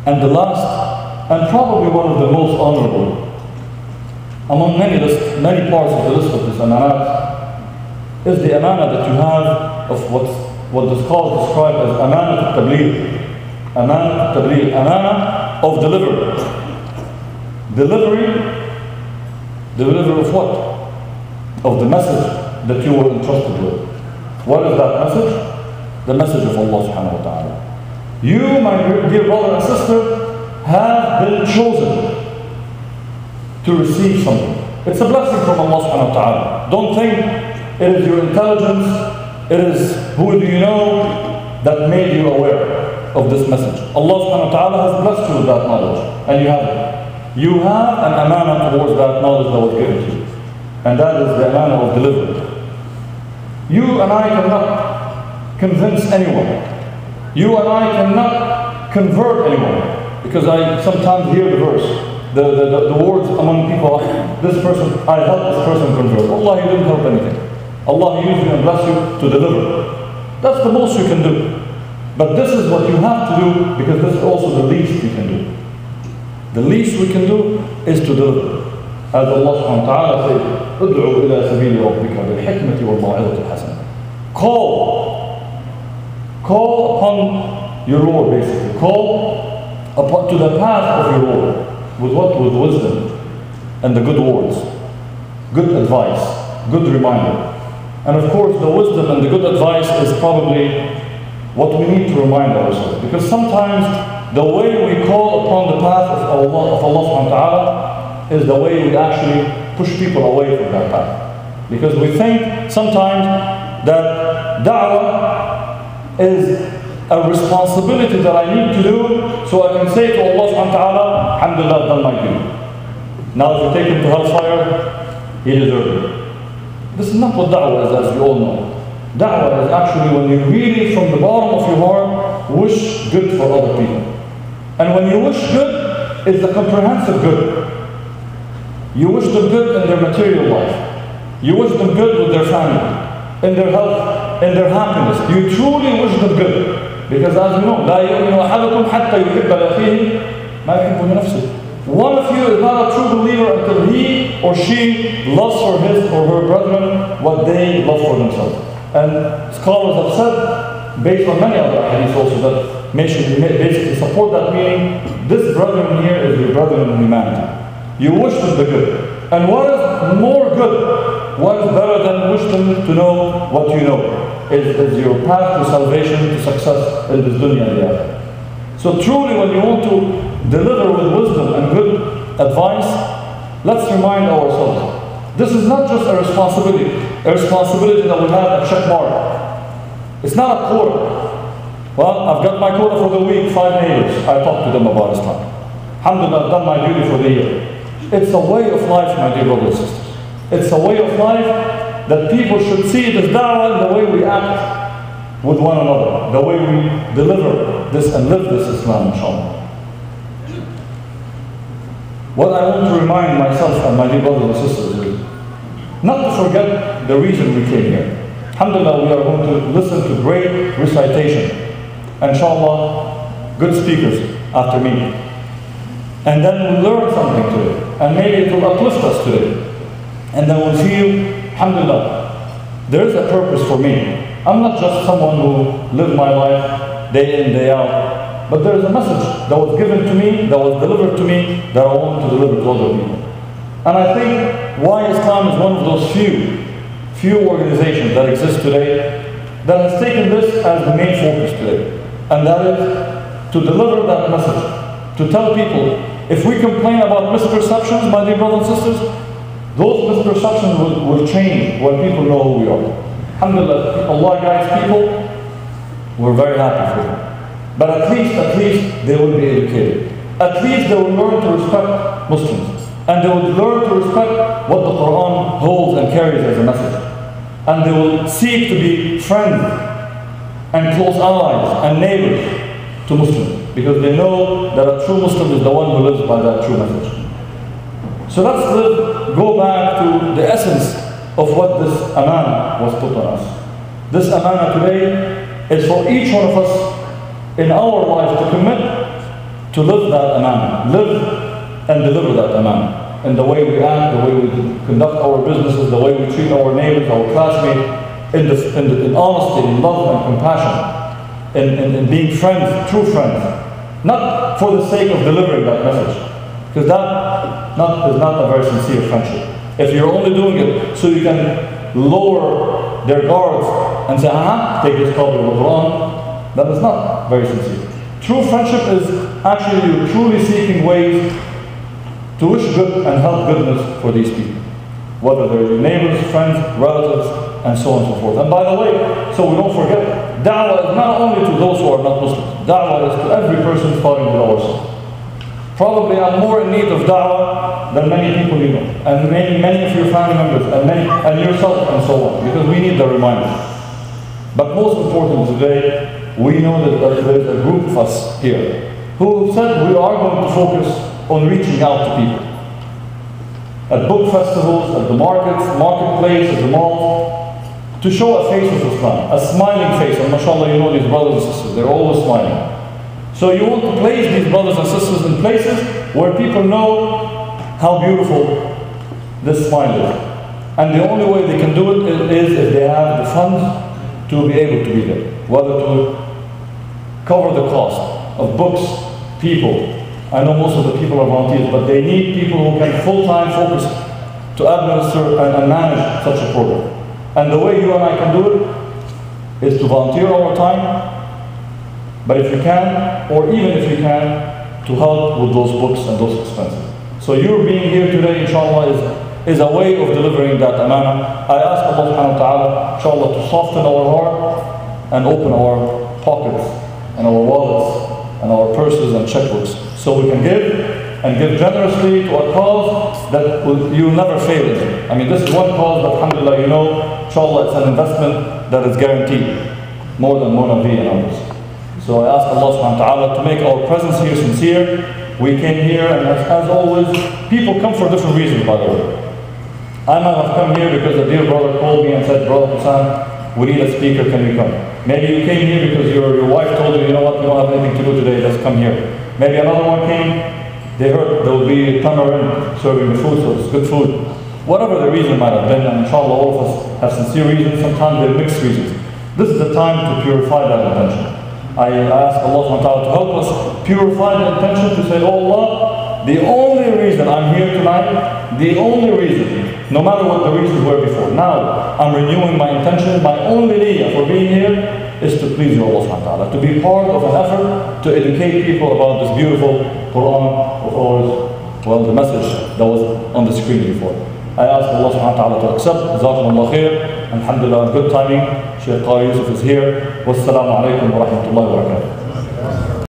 And the last, and probably one of the most honorable, among many parts of the list of this amanat, is the amana that you have of what the scholars describe as amana al-tabligh. Amana al-tabligh, amana of delivery. Delivery of what? Of the message that you were entrusted with. What is that message? The message of Allah subhanahu wa ta'ala. You, my dear brother and sister, have been chosen to receive something. It's a blessing from Allah subhanahu wa ta'ala. Don't think it is your intelligence, it is who do you know that made you aware of this message. Allah subhanahu wa ta'ala has blessed you with that knowledge, and you have it. You have an amana towards that knowledge that was given to you, and that is the amana of delivery. You and I cannot convince anyone. You and I cannot convert anyone, because I sometimes hear the verse, the words among people, this person, I helped this person convert. Allah, He didn't help anything. Allah used you and blessed you to deliver. That's the most you can do. But this is what you have to do, because this is also the least we can do. The least we can do is to deliver. As Allah subhanahu wa ta'ala says, "Ud'u ila sabili rabbika bil hikmati wal maw'izati al-hasanah." Call upon your Lord, basically. Call upon to the path of your Lord. With what? With wisdom and the good words, good advice, good reminder. And of course, the wisdom and the good advice is probably what we need to remind ourselves. Because sometimes the way we call upon the path of Allah subhanahu wa ta'ala is the way we actually push people away from that path. Because we think sometimes that da'wah is a responsibility that I need to do, so I can say to Allah subhanahu wa ta'ala, alhamdulillah, I've done my duty. Now if you take him to hellfire, he deserves it. This is not what da'wah is, as you all know. Da'wah is actually when you really, from the bottom of your heart, wish good for other people. And when you wish good, it's a comprehensive good. You wish them good in their material life. You wish them good with their family, in their health, in their happiness. You truly wish them good. Because as you know, لا يؤمن أحدكم حتى يحب لأخيه ما يحب لنفسه. One of you is not a true believer until he or she loves for his or her brethren what they love for themselves. And scholars have said, based on many other hadiths also, that basically support that meaning. This brethren here is your brethren in humanity. You wish them the good. And what is more good? What is better than wish them to know what you know? Is your path to salvation, to success in this dunya and the akhirah. So truly, when you want to deliver with wisdom and good advice, let's remind ourselves, this is not just a responsibility that we have a check mark. It's not a quota. Well, I've got my quota for the week, 5 neighbors. I talked to them about Islam. Alhamdulillah, I've done my duty for the year. It's a way of life, my dear brothers and sisters. It's a way of life that people should see this da'wah in the way we act with one another, the way we deliver this and live this Islam, inshallah. What I want to remind myself and my dear brothers and sisters is not to forget the reason we came here. Alhamdulillah, we are going to listen to great recitation. Inshallah, good speakers after me. And then we'll learn something today. And maybe it will uplift us today. And then we'll feel, alhamdulillah, there is a purpose for me. I'm not just someone who lives my life day in, day out. But there is a message that was given to me, that was delivered to me, that I want to deliver to other people. And I think WhyIslam is one of those few organizations that exist today that has taken this as the main focus today. And that is to deliver that message, to tell people, if we complain about misperceptions, my dear brothers and sisters, those misperceptions will change when people know who we are. Alhamdulillah, Allah guides people, we're very happy for them. But at least they will be educated. At least they will learn to respect Muslims. And they will learn to respect what the Quran holds and carries as a message. And they will seek to be friends and close allies and neighbors to Muslims. Because they know that a true Muslim is the one who lives by that true message. So let's go back to the essence of what this amana was put on us. This amana today is for each one of us in our life to commit to live that amana, live and deliver that amana in the way we act, the way we conduct our businesses, the way we treat our neighbors, our classmates, in honesty, in love and compassion, in being friends, true friends, not for the sake of delivering that message, because that is not a very sincere friendship. If you're only doing it so you can lower their guards and say, take this copy of the Quran, that is not very sincere. True friendship is actually you truly seeking ways to wish good and help goodness for these people, whether they're your neighbors, friends, relatives, and so on and so forth. And by the way, so we don't forget, da'wah is not only to those who are not Muslims. Da'wah is to every person starting with ourselves. Probably I'm more in need of da'wah than many people you know, and many of your family members, and yourself, and so on, because we need the reminder. But most important today, we know that there is a group of us here who said we are going to focus on reaching out to people. At book festivals, at the marketplace, at the mall, to show a face of Islam, a smiling face. And mashallah, you know these brothers and sisters, they're always smiling. So you want to place these brothers and sisters in places where people know how beautiful this smile is. And the only way they can do it is if they have the funds to be able to be there. Whether to cover the cost of books, people. I know most of the people are volunteers, but they need people who can full-time focus to administer and manage such a program. And the way you and I can do it is to volunteer our time, but if you can, or even if you can, to help with those books and those expenses. So your being here today, inshallah, is a way of delivering that amana. I ask Allah subhanahu wa ta'ala, inshallah, to soften our heart and open our pockets and our wallets and our purses and checkbooks, so we can give and give generously to a cause that you'll never fail in. I mean, this is one cause that, alhamdulillah, you know, inshallah, it's an investment that is guaranteed, more than Monavi and others. So I ask Allah subhanahu wa ta'ala to make our presence here sincere. We came here, and as always, people come for different reasons, by the way. I might have come here because a dear brother called me and said, Brother Hussam, we need a speaker, can you come? Maybe you came here because your wife told you, you know what, we don't have anything to do today, let's come here. Maybe another one came, they heard there will be tamarind serving the food, so it's good food. Whatever the reason might have been, and inshallah all of us have sincere reasons, sometimes they're mixed reasons. This is the time to purify that intention. I ask Allah subhanahu wa ta'ala to help us purify the intention, to say, oh Allah, the only reason I'm here tonight, the only reason, no matter what the reasons were before, now I'm renewing my intention, my only niyyah for being here is to please you, Allah subhanahu wa ta'ala, to be part of an effort to educate people about this beautiful Quran of ours, well, the message that was on the screen before. I ask Allah subhanahu wa ta'ala to accept. Jazakumullah khair. Alhamdulillah, good timing. Shaykh Qari Yusuf is here. Wassalamu alaikum wa rahmatullahi wa barakatuh.